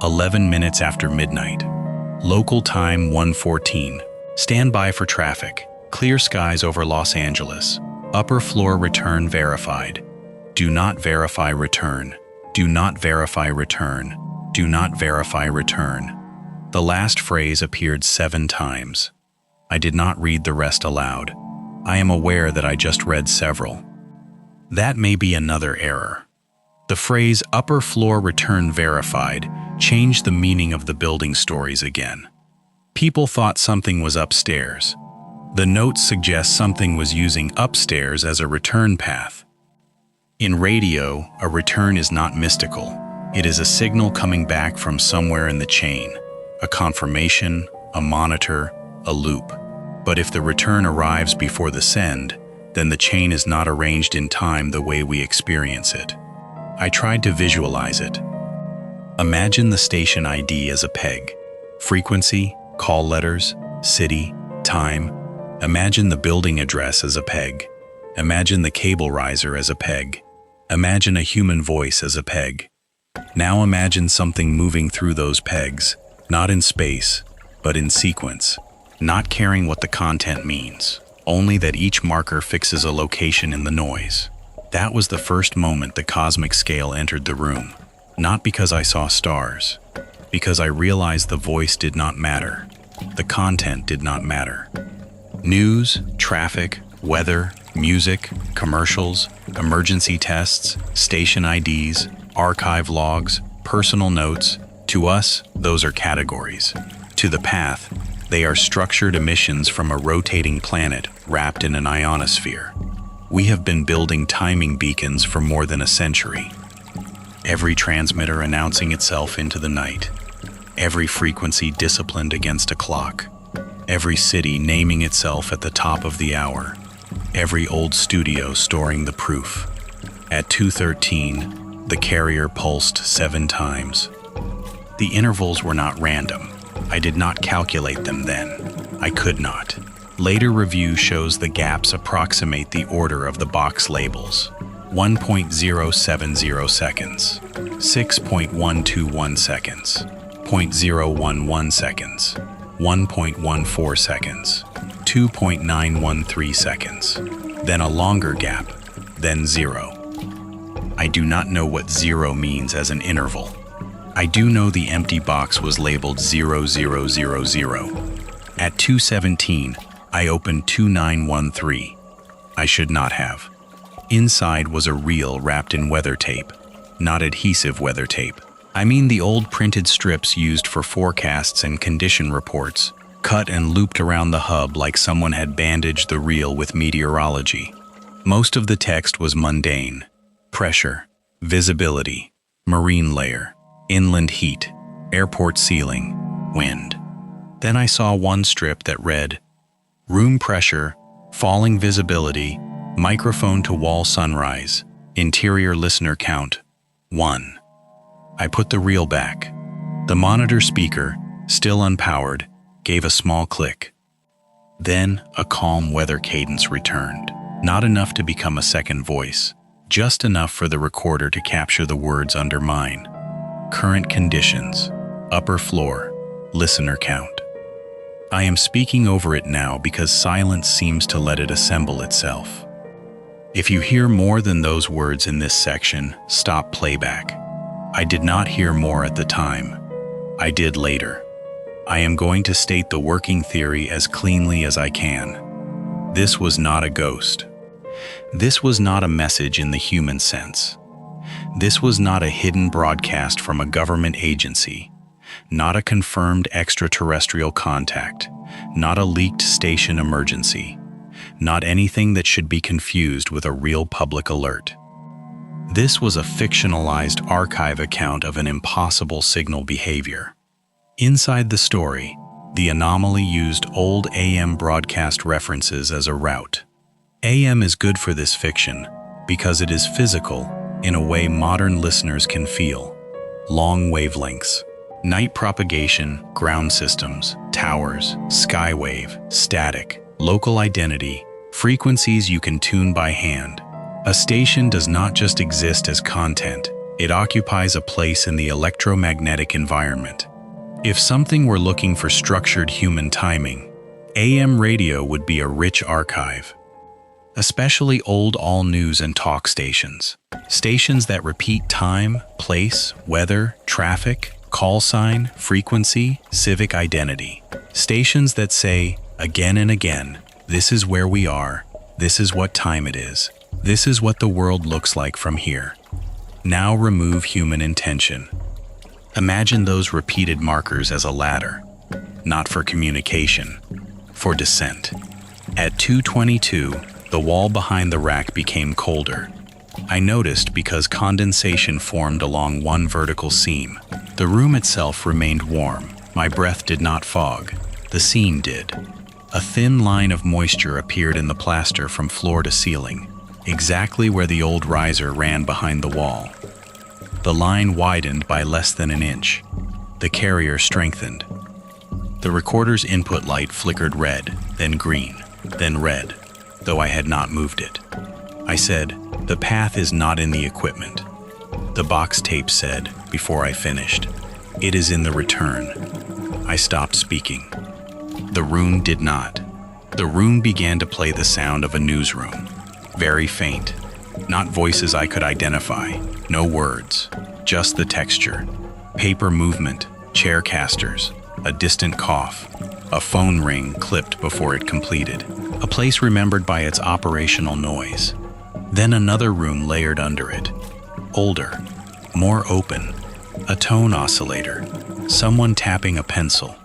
11 minutes after midnight. Local time 1:14. Stand by for traffic. Clear skies over Los Angeles. Upper floor return verified. Do not verify return. Do not verify return. Do not verify return. The last phrase appeared 7 times. I did not read the rest aloud. I am aware that I just read several. That may be another error. The phrase upper floor return verified changed the meaning of the building stories again. People thought something was upstairs. The notes suggest something was using upstairs as a return path. In radio, a return is not mystical. It is a signal coming back from somewhere in the chain, a confirmation, a monitor, a loop. But if the return arrives before the send, then the chain is not arranged in time the way we experience it. I tried to visualize it. Imagine the station ID as a peg. Frequency, call letters, city, time. Imagine the building address as a peg. Imagine the cable riser as a peg. Imagine a human voice as a peg. Now imagine something moving through those pegs, not in space, but in sequence, not caring what the content means, only that each marker fixes a location in the noise. That was the first moment the cosmic scale entered the room, not because I saw stars, because I realized the voice did not matter, the content did not matter. News, traffic, weather, music, commercials, emergency tests, station IDs, archive logs, personal notes, to us, those are categories. To the path, they are structured emissions from a rotating planet wrapped in an ionosphere. We have been building timing beacons for more than a century. Every transmitter announcing itself into the night. Every frequency disciplined against a clock. Every city naming itself at the top of the hour. Every old studio storing the proof. At 2:13, the carrier pulsed 7 times. The intervals were not random. I did not calculate them then. I could not. Later review shows the gaps approximate the order of the box labels. 1.070 seconds, 6.121 seconds, 0.011 seconds, 1.14 seconds, 2.913 seconds, then a longer gap, then 0. I do not know what 0 means as an interval. I do know the empty box was labeled 0000. At 2:17, I opened 2913. I should not have. Inside was a reel wrapped in weather tape, not adhesive weather tape. I mean the old printed strips used for forecasts and condition reports, cut and looped around the hub like someone had bandaged the reel with meteorology. Most of the text was mundane. Pressure, visibility, marine layer, inland heat, airport ceiling, wind. Then I saw one strip that read, room pressure, falling visibility, microphone to wall sunrise, interior listener count, 1. I put the reel back. The monitor speaker, still unpowered, gave a small click. Then a calm weather cadence returned, not enough to become a second voice, just enough for the recorder to capture the words under mine. Current conditions, upper floor, listener count. I am speaking over it now because silence seems to let it assemble itself. If you hear more than those words in this section, stop playback. I did not hear more at the time. I did later. I am going to state the working theory as cleanly as I can. This was not a ghost. This was not a message in the human sense. This was not a hidden broadcast from a government agency. Not a confirmed extraterrestrial contact, not a leaked station emergency, not anything that should be confused with a real public alert. This was a fictionalized archive account of an impossible signal behavior. Inside the story, the anomaly used old AM broadcast references as a route. AM is good for this fiction because it is physical in a way modern listeners can feel. Long wavelengths. Night propagation, ground systems, towers, skywave, static, local identity, frequencies you can tune by hand. A station does not just exist as content, it occupies a place in the electromagnetic environment. If something were looking for structured human timing, AM radio would be a rich archive. Especially old all-news and talk stations. Stations that repeat time, place, weather, traffic, call sign, frequency, civic identity. Stations that say, again and again, this is where we are, this is what time it is. This is what the world looks like from here. Now remove human intention. Imagine those repeated markers as a ladder, not for communication, for descent. At 2:22, the wall behind the rack became colder. I noticed because condensation formed along one vertical seam. The room itself remained warm. My breath did not fog. The seam did. A thin line of moisture appeared in the plaster from floor to ceiling, exactly where the old riser ran behind the wall. The line widened by less than an inch. The carrier strengthened. The recorder's input light flickered red, then green, then red, though I had not moved it. I said, "The path is not in the equipment." The box tape said, before I finished, "It is in the return." I stopped speaking. The room did not. The room began to play the sound of a newsroom. Very faint. Not voices I could identify. No words. Just the texture. Paper movement, chair casters, a distant cough, a phone ring clipped before it completed. A place remembered by its operational noise. Then another room layered under it. Older. More open. A tone oscillator. Someone tapping a pencil.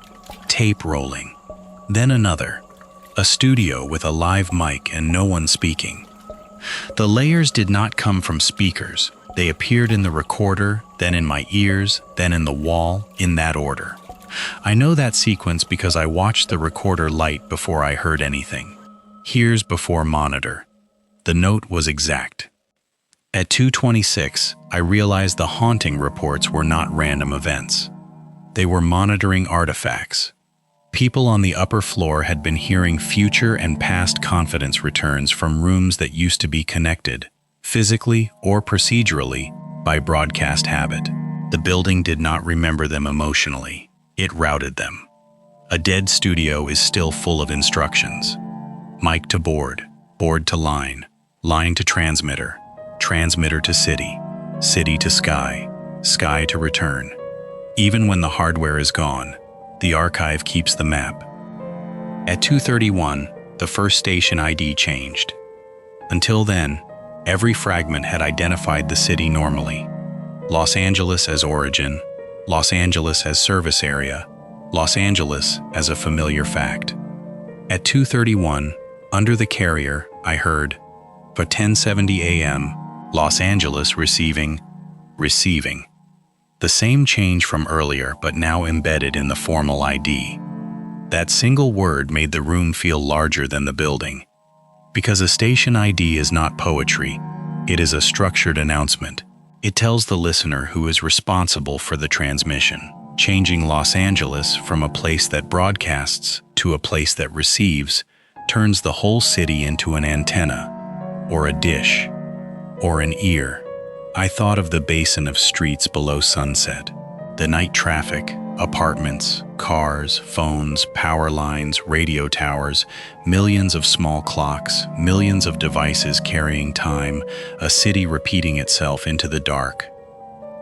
Tape rolling. Then another. A studio with a live mic and no one speaking. The layers did not come from speakers. They appeared in the recorder, then in my ears, then in the wall, in that order. I know that sequence because I watched the recorder light before I heard anything. Hears before monitor. The note was exact. At 2:26, I realized the haunting reports were not random events. They were monitoring artifacts. People on the upper floor had been hearing future and past confidence returns from rooms that used to be connected, physically or procedurally, by broadcast habit. The building did not remember them emotionally. It routed them. A dead studio is still full of instructions. Mic to board, board to line, line to transmitter, transmitter to city, city to sky, sky to return. Even when the hardware is gone, the archive keeps the map. At 2:31, the first station ID changed. Until then, every fragment had identified the city normally. Los Angeles as origin, Los Angeles as service area, Los Angeles as a familiar fact. At 2:31, under the carrier, I heard, for 10:70 a.m., Los Angeles receiving. The same change from earlier, but now embedded in the formal ID. That single word made the room feel larger than the building. Because a station ID is not poetry, it is a structured announcement. It tells the listener who is responsible for the transmission. Changing Los Angeles from a place that broadcasts to a place that receives turns the whole city into an antenna, or a dish, or an ear. I thought of the basin of streets below sunset, the night traffic, apartments, cars, phones, power lines, radio towers, millions of small clocks, millions of devices carrying time, a city repeating itself into the dark.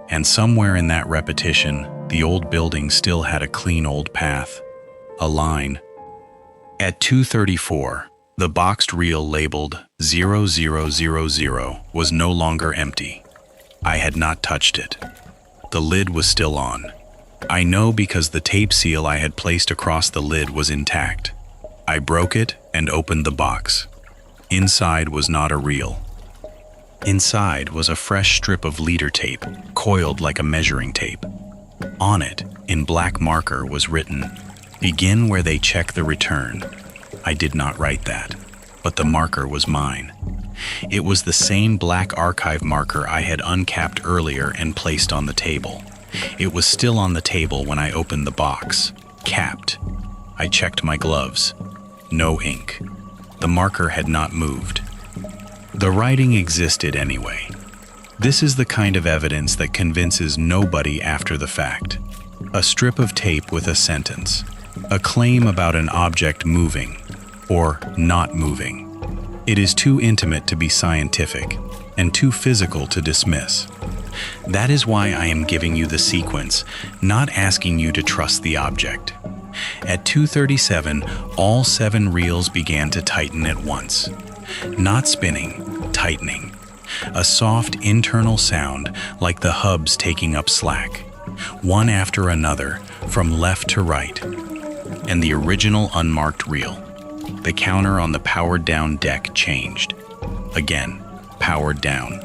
And somewhere in that repetition, the old building still had a clean old path, a line. At 2:34, the boxed reel labeled 0000 was no longer empty. I had not touched it. The lid was still on. I know because the tape seal I had placed across the lid was intact. I broke it and opened the box. Inside was not a reel. Inside was a fresh strip of leader tape, coiled like a measuring tape. On it, in black marker, was written, "Begin where they check the return." I did not write that, but the marker was mine. It was the same black archive marker I had uncapped earlier and placed on the table. It was still on the table when I opened the box, capped. I checked my gloves. No ink. The marker had not moved. The writing existed anyway. This is the kind of evidence that convinces nobody after the fact. A strip of tape with a sentence. A claim about an object moving, or not moving. It is too intimate to be scientific, and too physical to dismiss. That is why I am giving you the sequence, not asking you to trust the object. At 2:37, all 7 reels began to tighten at once. Not spinning, tightening. A soft internal sound like the hubs taking up slack, one after another, from left to right. And the original unmarked reel. The counter on the powered-down deck changed. Again, powered down.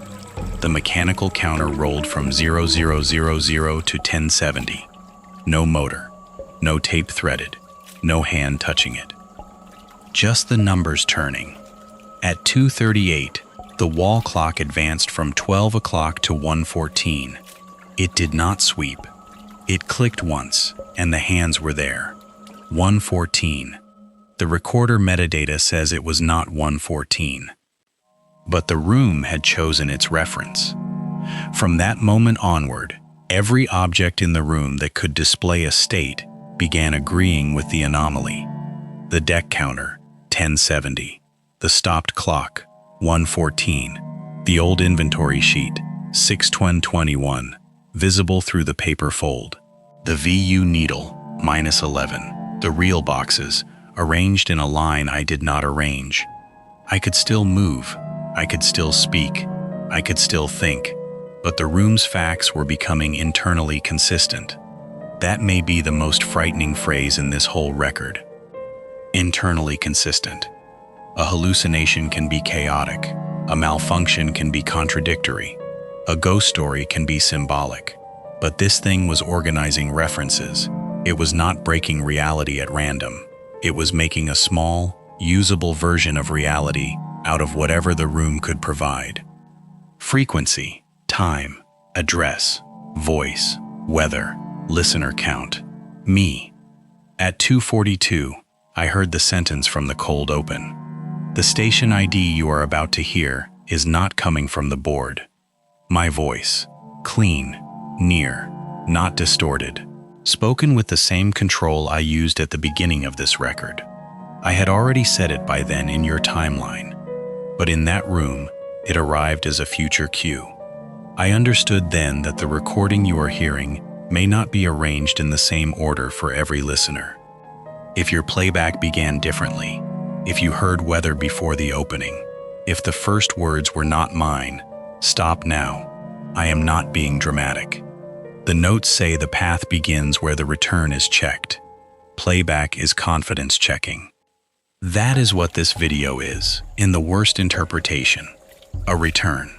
The mechanical counter rolled from 0000 to 1070. No motor, no tape threaded, no hand touching it. Just the numbers turning. At 2:38, the wall clock advanced from 12 o'clock to 1:14. It did not sweep. It clicked once, and the hands were there. 1:14. The recorder metadata says it was not 1:14. But the room had chosen its reference. From that moment onward, every object in the room that could display a state began agreeing with the anomaly. The deck counter, 1070. The stopped clock, 1:14. The old inventory sheet, 6/21, visible through the paper fold. The VU needle, -11. The reel boxes, arranged in a line I did not arrange. I could still move. I could still speak. I could still think. But the room's facts were becoming internally consistent. That may be the most frightening phrase in this whole record. Internally consistent. A hallucination can be chaotic. A malfunction can be contradictory. A ghost story can be symbolic. But this thing was organizing references. It was not breaking reality at random. It was making a small, usable version of reality out of whatever the room could provide. Frequency, time, address, voice, weather, listener count, me. At 2:42, I heard the sentence from the cold open. The station ID you are about to hear is not coming from the board. My voice, clean, near, not distorted, spoken with the same control I used at the beginning of this record. I had already said it by then in your timeline, but in that room, it arrived as a future cue. I understood then that the recording you are hearing may not be arranged in the same order for every listener. If your playback began differently, if you heard weather before the opening, if the first words were not mine, stop now. I am not being dramatic. The notes say the path begins where the return is checked. Playback is confidence checking. That is what this video is, in the worst interpretation. A return.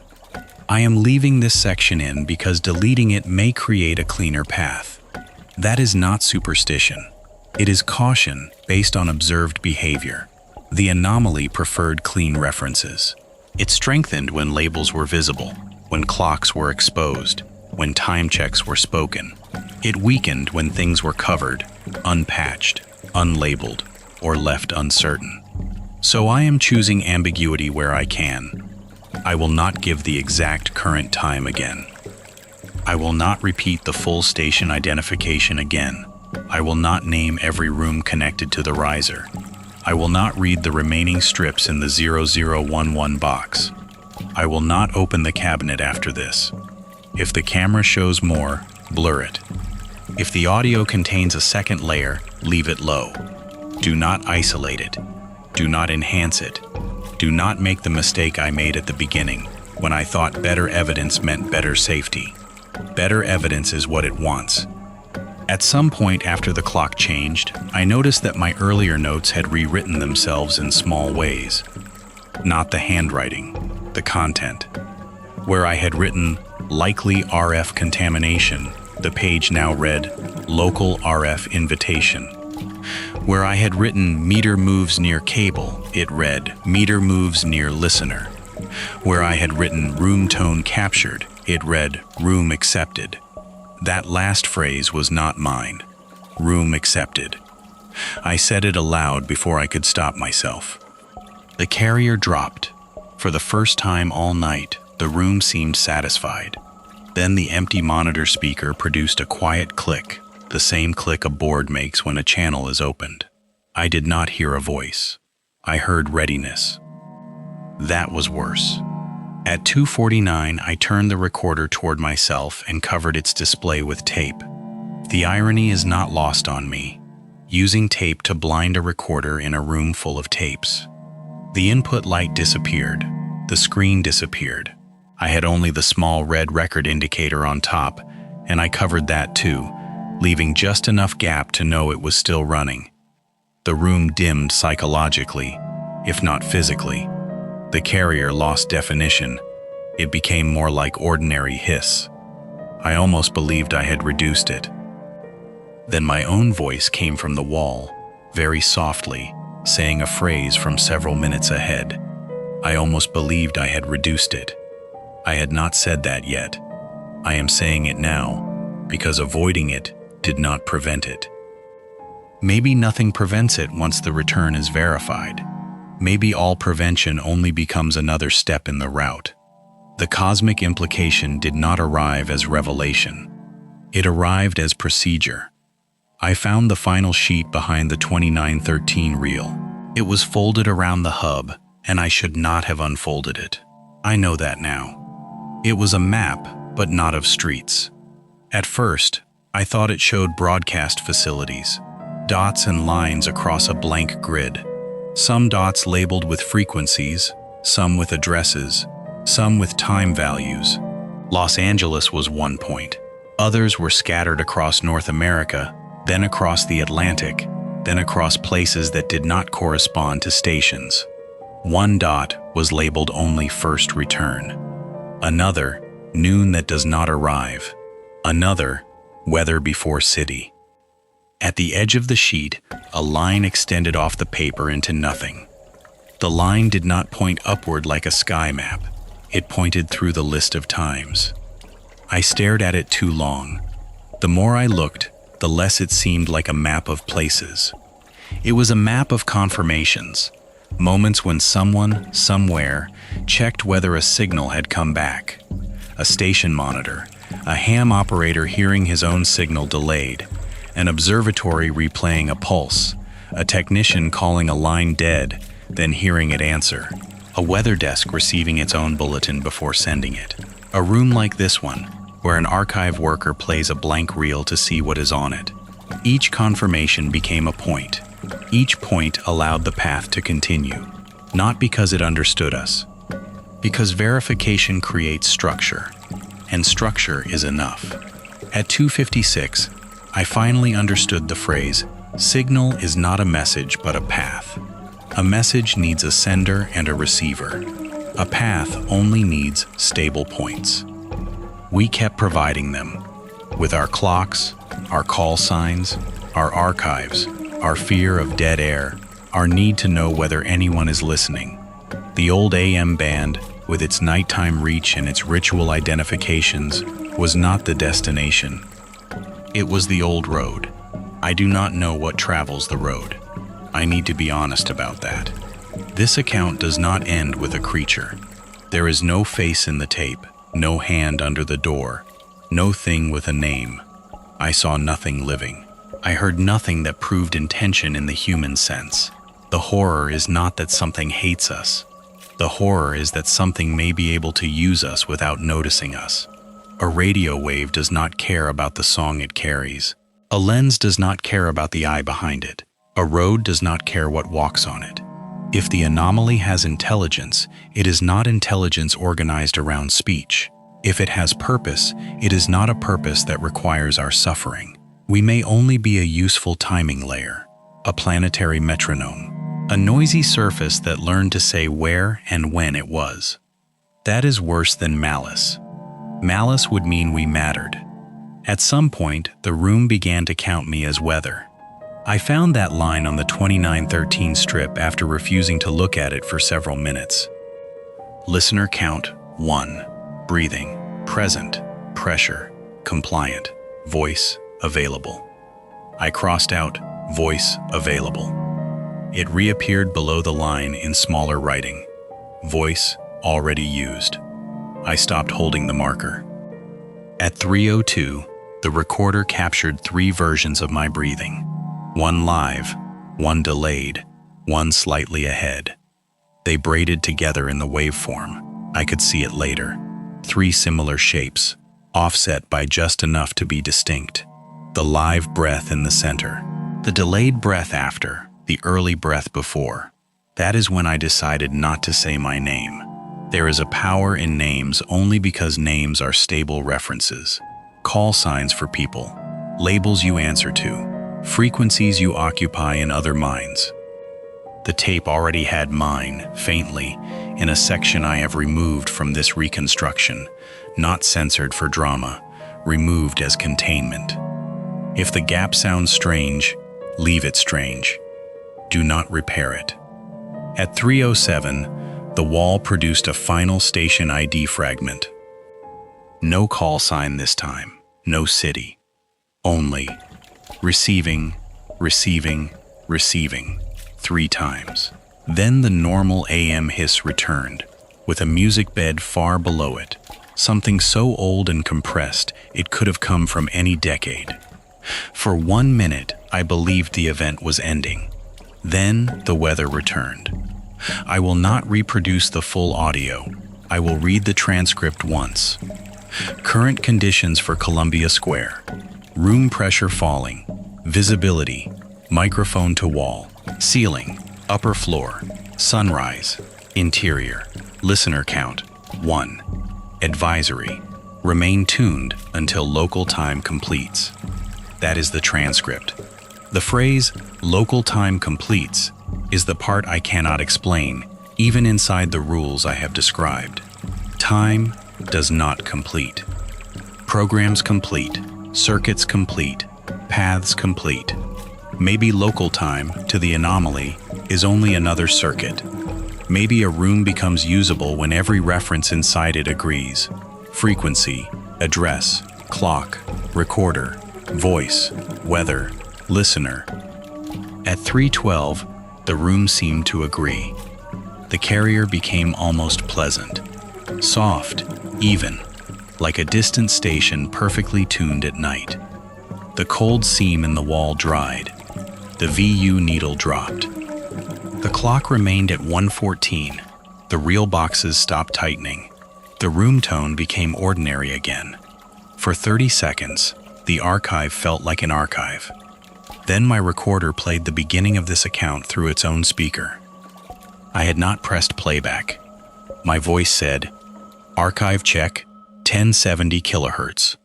I am leaving this section in because deleting it may create a cleaner path. That is not superstition. It is caution based on observed behavior. The anomaly preferred clean references. It strengthened when labels were visible, when clocks were exposed, when time checks were spoken. It weakened when things were covered, unpatched, unlabeled, or left uncertain. So I am choosing ambiguity where I can. I will not give the exact current time again. I will not repeat the full station identification again. I will not name every room connected to the riser. I will not read the remaining strips in the 0011 box. I will not open the cabinet after this. If the camera shows more, blur it. If the audio contains a second layer, leave it low. Do not isolate it. Do not enhance it. Do not make the mistake I made at the beginning, when I thought better evidence meant better safety. Better evidence is what it wants. At some point after the clock changed, I noticed that my earlier notes had rewritten themselves in small ways. Not the handwriting, the content. Where I had written, likely RF contamination, the page now read, local RF invitation. Where I had written, meter moves near cable, it read, meter moves near listener. Where I had written, room tone captured, it read, room accepted. That last phrase was not mine. Room accepted. I said it aloud before I could stop myself. The carrier dropped. For the first time all night, the room seemed satisfied. Then the empty monitor speaker produced a quiet click, the same click a board makes when a channel is opened. I did not hear a voice. I heard readiness. That was worse. At 2:49, I turned the recorder toward myself and covered its display with tape. The irony is not lost on me. Using tape to blind a recorder in a room full of tapes. The input light disappeared. The screen disappeared. I had only the small red record indicator on top, and I covered that too, leaving just enough gap to know it was still running. The room dimmed psychologically, if not physically. The carrier lost definition. It became more like ordinary hiss. I almost believed I had reduced it. Then my own voice came from the wall, very softly, saying a phrase from several minutes ahead. I almost believed I had reduced it. I had not said that yet. I am saying it now, because avoiding it did not prevent it. Maybe nothing prevents it once the return is verified. Maybe all prevention only becomes another step in the route. The cosmic implication did not arrive as revelation. It arrived as procedure. I found the final sheet behind the 2913 reel. It was folded around the hub, and I should not have unfolded it. I know that now. It was a map, but not of streets. At first, I thought it showed broadcast facilities, dots and lines across a blank grid. Some dots labeled with frequencies, some with addresses, some with time values. Los Angeles was one point. Others were scattered across North America, then across the Atlantic, then across places that did not correspond to stations. One dot was labeled only first return. Another, noon that does not arrive. Another, weather before city. At the edge of the sheet, a line extended off the paper into nothing. The line did not point upward like a sky map. It pointed through the list of times. I stared at it too long. The more I looked, the less it seemed like a map of places. It was a map of confirmations, moments when someone, somewhere, checked whether a signal had come back. A station monitor, a ham operator hearing his own signal delayed, an observatory replaying a pulse, a technician calling a line dead, then hearing it answer, a weather desk receiving its own bulletin before sending it. A room like this one, where an archive worker plays a blank reel to see what is on it. Each confirmation became a point. Each point allowed the path to continue, not because it understood us, because verification creates structure, and structure is enough. At 2:56, I finally understood the phrase, signal is not a message but a path. A message needs a sender and a receiver. A path only needs stable points. We kept providing them, with our clocks, our call signs, our archives, our fear of dead air, our need to know whether anyone is listening. The old AM band, with its nighttime reach and its ritual identifications, was not the destination. It was the old road. I do not know what travels the road. I need to be honest about that. This account does not end with a creature. There is no face in the tape, no hand under the door, no thing with a name. I saw nothing living. I heard nothing that proved intention in the human sense. The horror is not that something hates us. The horror is that something may be able to use us without noticing us. A radio wave does not care about the song it carries. A lens does not care about the eye behind it. A road does not care what walks on it. If the anomaly has intelligence, it is not intelligence organized around speech. If it has purpose, it is not a purpose that requires our suffering. We may only be a useful timing layer, a planetary metronome, a noisy surface that learned to say where and when it was. That is worse than malice. Malice would mean we mattered. At some point, the room began to count me as weather. I found that line on the 2913 strip after refusing to look at it for several minutes. Listener count 1. Breathing, present, pressure, compliant, voice, available. I crossed out voice, available. It reappeared below the line in smaller writing. Voice, already used. I stopped holding the marker. At 3:02, the recorder captured 3 versions of my breathing. One live, one delayed, one slightly ahead. They braided together in the waveform. I could see it later. 3 similar shapes, offset by just enough to be distinct. The live breath in the center, the delayed breath after, the early breath before. That is when I decided not to say my name. There is a power in names only because names are stable references, call signs for people, labels you answer to, frequencies you occupy in other minds. The tape already had mine, faintly, in a section I have removed from this reconstruction, not censored for drama, removed as containment. If the gap sounds strange, leave it strange. Do not repair it. At 3:07, the wall produced a final station ID fragment. No call sign this time, no city. Only receiving, receiving, receiving, 3 times. Then the normal AM hiss returned, with a music bed far below it, something so old and compressed it could have come from any decade. For 1 minute, I believed the event was ending. Then the weather returned. I will not reproduce the full audio. I will read the transcript once. Current conditions for Columbia Square. Room pressure falling. Visibility. Microphone to wall. Ceiling. Upper floor. Sunrise. Interior. Listener count. 1. Advisory. Remain tuned until local time completes. That is the transcript. The phrase, local time completes, is the part I cannot explain, even inside the rules I have described. Time does not complete. Programs complete, circuits complete, paths complete. Maybe local time, to the anomaly, is only another circuit. Maybe a room becomes usable when every reference inside it agrees. Frequency, address, clock, recorder, voice, weather, listener. At 3:12, the room seemed to agree. The carrier became almost pleasant, soft, even, like a distant station perfectly tuned at night. The cold seam in the wall dried. The VU needle dropped. The clock remained at 1:14. The real boxes stopped tightening. The room tone became ordinary again. For 30 seconds, the archive felt like an archive. Then my recorder played the beginning of this account through its own speaker. I had not pressed playback. My voice said, "Archive check, 1070 kilohertz."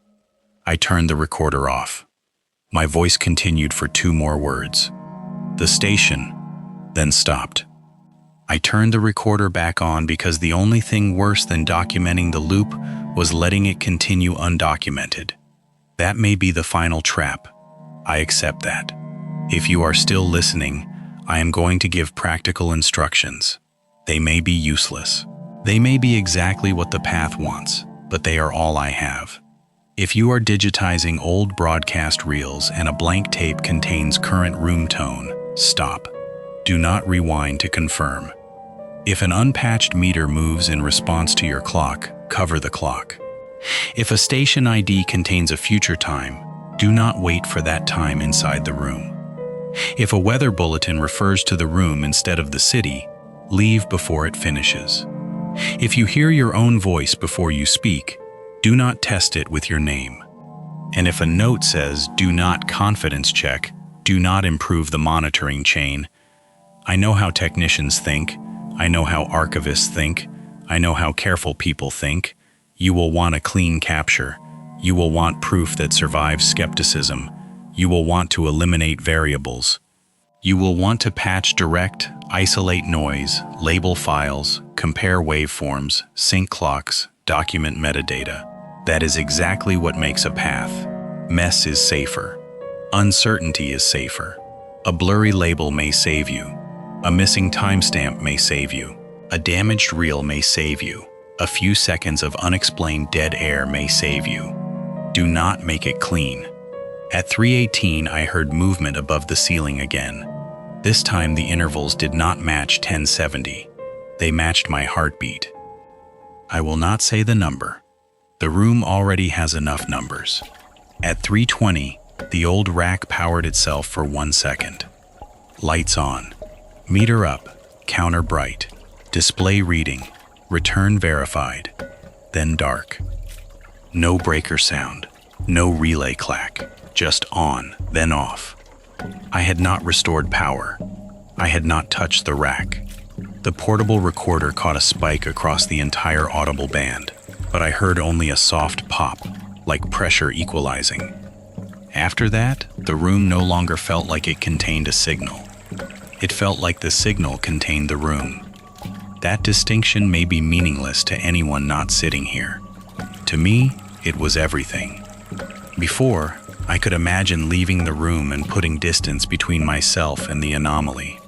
I turned the recorder off. My voice continued for 2 more words. The station then stopped. I turned the recorder back on because the only thing worse than documenting the loop was letting it continue undocumented. That may be the final trap. I accept that. If you are still listening, I am going to give practical instructions. They may be useless. They may be exactly what the path wants, but they are all I have. If you are digitizing old broadcast reels and a blank tape contains current room tone, stop. Do not rewind to confirm. If an unpatched meter moves in response to your clock, cover the clock. If a station ID contains a future time, do not wait for that time inside the room. If a weather bulletin refers to the room instead of the city, leave before it finishes. If you hear your own voice before you speak, do not test it with your name. And if a note says, "Do not confidence check," do not improve the monitoring chain. I know how technicians think. I know how archivists think. I know how careful people think. You will want a clean capture. You will want proof that survives skepticism. You will want to eliminate variables. You will want to patch direct, isolate noise, label files, compare waveforms, sync clocks, document metadata. That is exactly what makes a path. Mess is safer. Uncertainty is safer. A blurry label may save you. A missing timestamp may save you. A damaged reel may save you. A few seconds of unexplained dead air may save you. Do not make it clean. At 3:18, I heard movement above the ceiling again. This time the intervals did not match 1070. They matched my heartbeat. I will not say the number. The room already has enough numbers. At 3:20, the old rack powered itself for 1 second. Lights on. Meter up. Counter bright. Display reading. Return verified. Then dark. No breaker sound. No relay clack. Just on, then off. I had not restored power. I had not touched the rack. The portable recorder caught a spike across the entire audible band, but I heard only a soft pop, like pressure equalizing. After that, the room no longer felt like it contained a signal. It felt like the signal contained the room. That distinction may be meaningless to anyone not sitting here. To me, it was everything. Before, I could imagine leaving the room and putting distance between myself and the anomaly.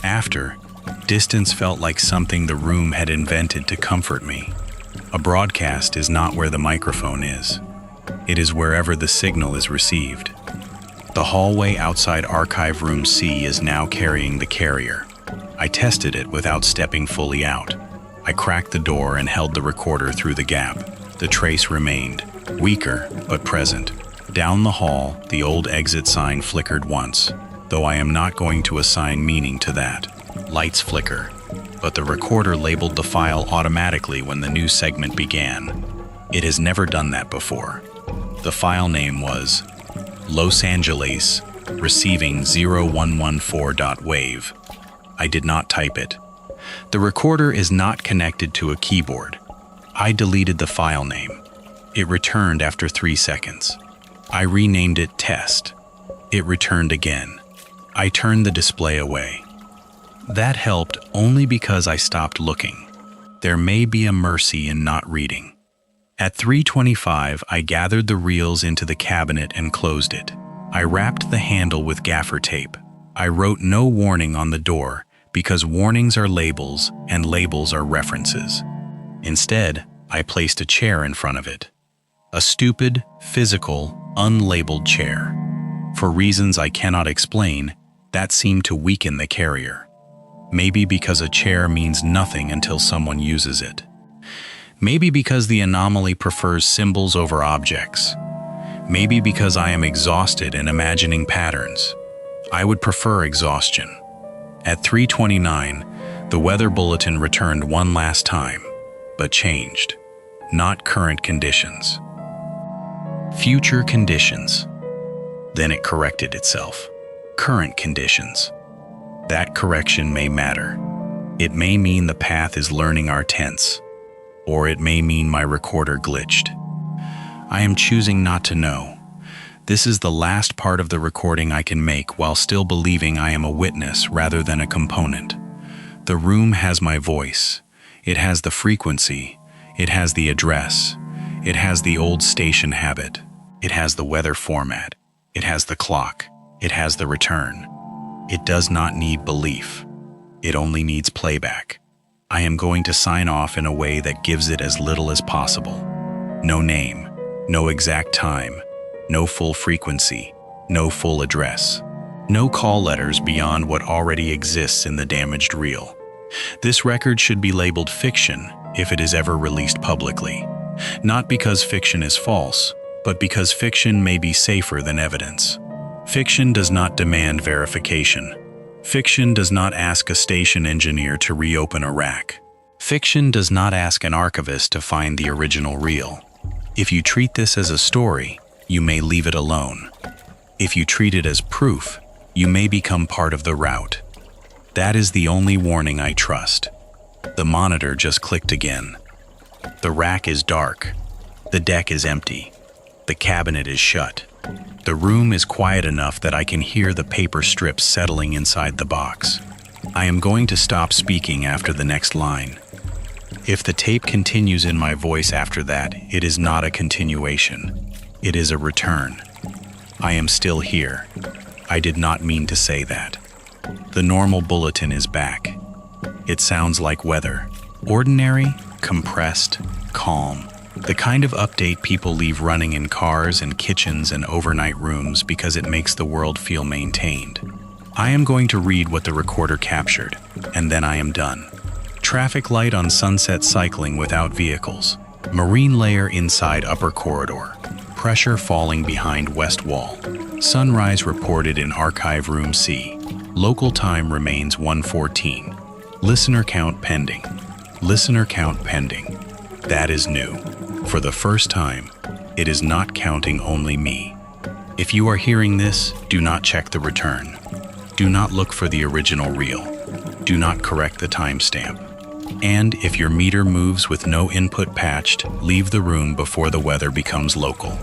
After, distance felt like something the room had invented to comfort me. A broadcast is not where the microphone is. It is wherever the signal is received. The hallway outside Archive Room C is now carrying the carrier. I tested it without stepping fully out. I cracked the door and held the recorder through the gap. The trace remained, weaker but present. Down the hall, the old exit sign flickered once, though I am not going to assign meaning to that. Lights flicker, but the recorder labeled the file automatically when the new segment began. It has never done that before. The file name was Los Angeles receiving 0114.wave. I did not type it. The recorder is not connected to a keyboard. I deleted the file name. It returned after 3 seconds. I renamed it Test. It returned again. I turned the display away. That helped only because I stopped looking. There may be a mercy in not reading. At 3:25, I gathered the reels into the cabinet and closed it. I wrapped the handle with gaffer tape. I wrote no warning on the door because warnings are labels and labels are references. Instead, I placed a chair in front of it. A stupid, physical, unlabeled chair. For reasons I cannot explain, that seemed to weaken the carrier. Maybe because a chair means nothing until someone uses it. Maybe because the anomaly prefers symbols over objects. Maybe because I am exhausted and imagining patterns. I would prefer exhaustion. At 3:29, the weather bulletin returned one last time, but changed. Not current conditions. Future conditions. Then it corrected itself. Current conditions. That correction may matter. It may mean the path is learning our tense, or it may mean my recorder glitched. I am choosing not to know. This is the last part of the recording I can make while still believing I am a witness rather than a component. The room has my voice. It has the frequency. It has the address. It has the old station habit. It has the weather format. It has the clock. It has the return. It does not need belief. It only needs playback. I am going to sign off in a way that gives it as little as possible. No name, no exact time, no full frequency, no full address, no call letters beyond what already exists in the damaged reel. This record should be labeled fiction if it is ever released publicly. Not because fiction is false, but because fiction may be safer than evidence. Fiction does not demand verification. Fiction does not ask a station engineer to reopen a rack. Fiction does not ask an archivist to find the original reel. If you treat this as a story, you may leave it alone. If you treat it as proof, you may become part of the route. That is the only warning I trust. The monitor just clicked again. The rack is dark. The deck is empty. The cabinet is shut. The room is quiet enough that I can hear the paper strips settling inside the box. I am going to stop speaking after the next line. If the tape continues in my voice after that, it is not a continuation. It is a return. I am still here. I did not mean to say that. The normal bulletin is back. It sounds like weather. Ordinary, compressed, calm. The kind of update people leave running in cars and kitchens and overnight rooms because it makes the world feel maintained. I am going to read what the recorder captured, and then I am done. Traffic light on Sunset cycling without vehicles. Marine layer inside upper corridor. Pressure falling behind west wall. Sunrise reported in Archive Room C. Local time remains 1:14. Listener count pending. Listener count pending. That is new. For the first time, it is not counting only me. If you are hearing this, do not check the return. Do not look for the original reel. do not correct the timestamp. And if your meter moves with no input patched, leave the room before the weather becomes local.